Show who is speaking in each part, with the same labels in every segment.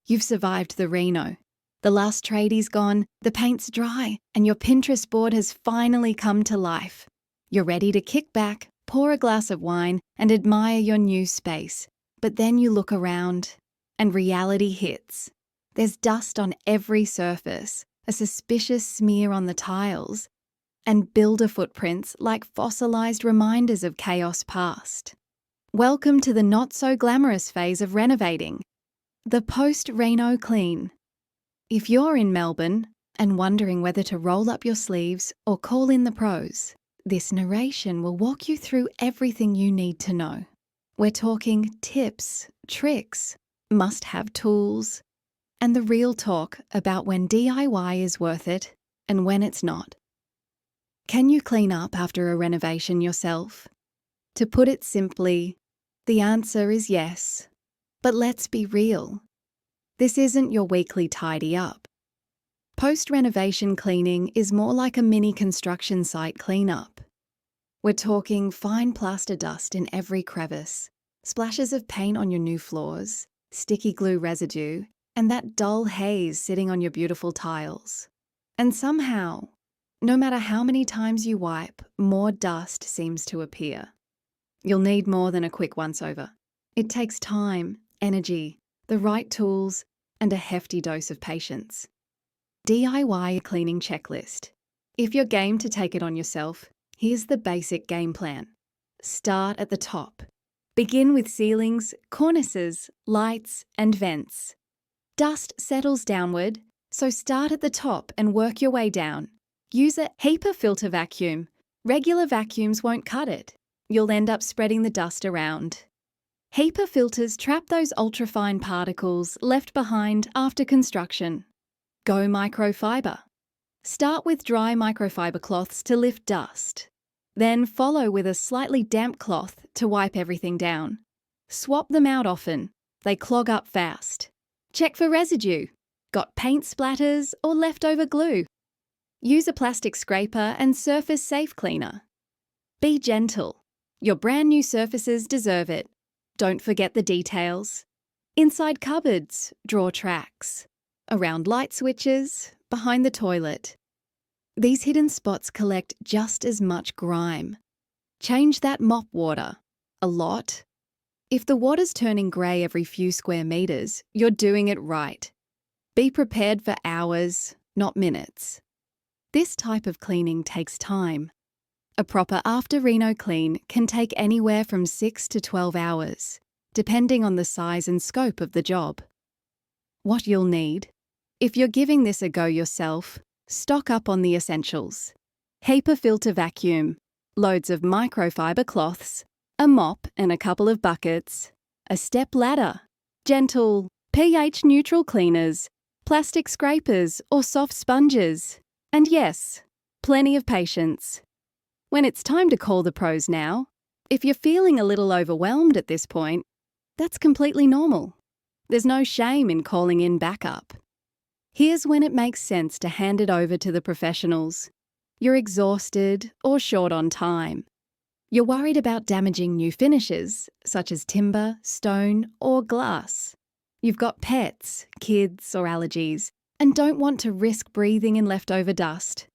Speaker 1: You've survived the reno. The last tradie's gone, the paint's dry, and your Pinterest board has finally come to life. You're ready to kick back, pour a glass of wine, and admire your new space. But then you look around, and reality hits. There's dust on every surface, a suspicious smear on the tiles, and builder footprints like fossilised reminders of chaos past. Welcome to the not-so-glamorous phase of renovating, the post-reno clean. If you're in Melbourne and wondering whether to roll up your sleeves or call in the pros, this narration will walk you through everything you need to know. We're talking tips, tricks, must-have tools, and the real talk about when DIY is worth it and when it's not. Can you clean up after a renovation yourself? To put it simply, the answer is yes. But let's be real. This isn't your weekly tidy up. Post-renovation cleaning is more like a mini construction site cleanup. We're talking fine plaster dust in every crevice, splashes of paint on your new floors, sticky glue residue, and that dull haze sitting on your beautiful tiles. And somehow, no matter how many times you wipe, more dust seems to appear. You'll need more than a quick once-over. It takes time, energy, the right tools, and a hefty dose of patience. DIY cleaning checklist. If you're game to take it on yourself, here's the basic game plan. Start at the top. Begin with ceilings, cornices, lights, and vents. Dust settles downward, so start at the top and work your way down. Use a HEPA filter vacuum. Regular vacuums won't cut it. You'll end up spreading the dust around. HEPA filters trap those ultrafine particles left behind after construction. Go microfiber. Start with dry microfiber cloths to lift dust. Then follow with a slightly damp cloth to wipe everything down. Swap them out often. They clog up fast. Check for residue. Got paint splatters or leftover glue? Use a plastic scraper and surface safe cleaner. Be gentle. Your brand new surfaces deserve it. Don't forget the details. Inside cupboards, drawer tracks. Around light switches, behind the toilet. These hidden spots collect just as much grime. Change that mop water. A lot. If the water's turning grey every few square metres, you're doing it right. Be prepared for hours, not minutes. This type of cleaning takes time. A proper after-reno clean can take anywhere from 6 to 12 hours, depending on the size and scope of the job. What you'll need. If you're giving this a go yourself, stock up on the essentials. HEPA filter vacuum, loads of microfiber cloths, a mop and a couple of buckets, a step ladder, gentle, pH-neutral cleaners, plastic scrapers or soft sponges, and yes, plenty of patience. When it's time to call the pros now, if you're feeling a little overwhelmed at this point, that's completely normal. There's no shame in calling in backup. Here's when it makes sense to hand it over to the professionals. You're exhausted or short on time. You're worried about damaging new finishes, such as timber, stone, or glass. You've got pets, kids, or allergies, and don't want to risk breathing in leftover dust.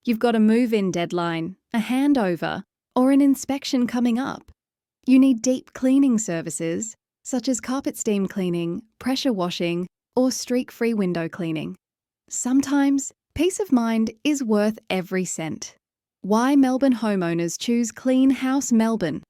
Speaker 1: You've got a move-in deadline, a handover, or an inspection coming up. You need deep cleaning services, such as carpet steam cleaning, pressure washing, or streak-free window cleaning. Sometimes, peace of mind is worth every cent. Why Melbourne homeowners choose Clean House Melbourne.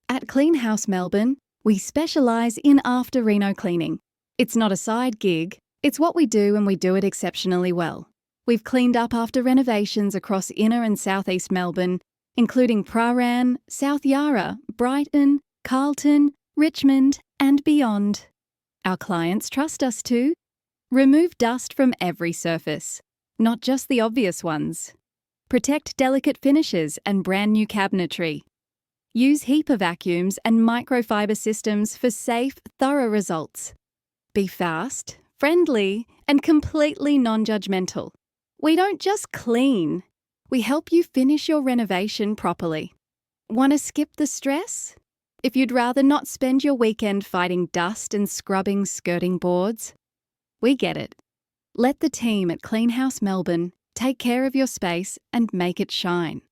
Speaker 1: At Clean House Melbourne, we specialise in after-reno cleaning. It's not a side gig, it's what we do and we do it exceptionally well. We've cleaned up after renovations across inner and southeast Melbourne, including Prahran, South Yarra, Brighton, Carlton, Richmond, and beyond. Our clients trust us to remove dust from every surface, not just the obvious ones. Protect delicate finishes and brand new cabinetry. Use HEPA vacuums and microfiber systems for safe, thorough results. Be fast, friendly, and completely non-judgmental. We don't just clean, we help you finish your renovation properly. Want to skip the stress? If you'd rather not spend your weekend fighting dust and scrubbing skirting boards, We get it. Let the team at Clean House Melbourne take care of your space and make it shine.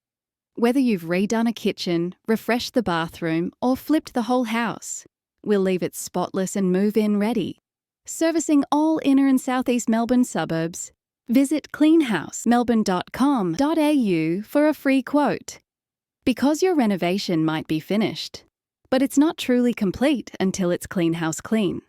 Speaker 1: Whether you've redone a kitchen, refreshed the bathroom, or flipped the whole house, we'll leave it spotless and move-in ready. Servicing all inner and southeast Melbourne suburbs, visit cleanhousemelbourne.com.au for a free quote. Because your renovation might be finished, but it's not truly complete until it's Clean House Clean.